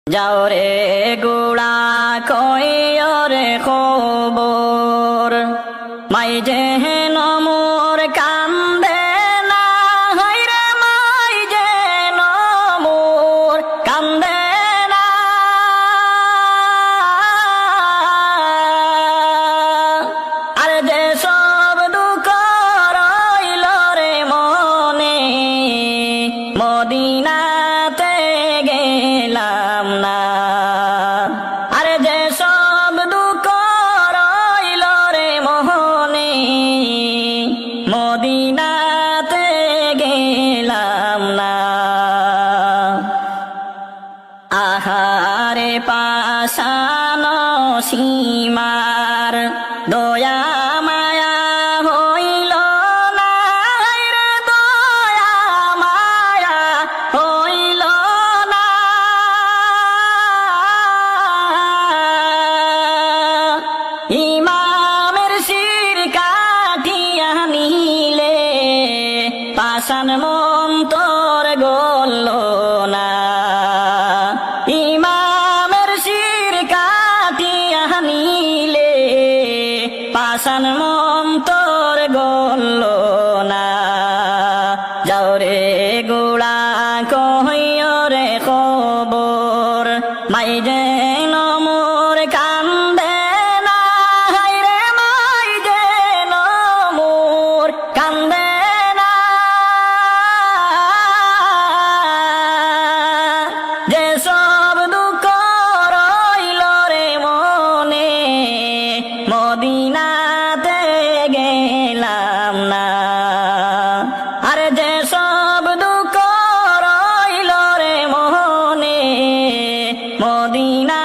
যাও রে গোড়া কইও রে খবর মাই যে নমর কান্দে না হাইরে মাই যে নমর কান্দে না আর যে সব দুঃখ রইল রে মনে মদিনাতে গেলাম না আরে যে সব দুঃখ রইল রে মোহনে মদিনাতে গেলাম না আহারে পাশানো সীমার দয়া মায়া হইল না রে দয়া মায়া হইল না ইমামের শির কাটিয়া নিলে পাষাণ মন তোর গল না ইমামের শির কাটিয়া নিলে পাষাণ মন তোর গল না যাও রে গোড়া কইও রে খবর মাই যে নমর কান্দে না হাইরে মাই যে নমর কান্দে না যে সব দুঃখ রইল রে মনে মদিনাতে গেলাম না আরে যে সব দুঃখ রইল রে মনে মদিনা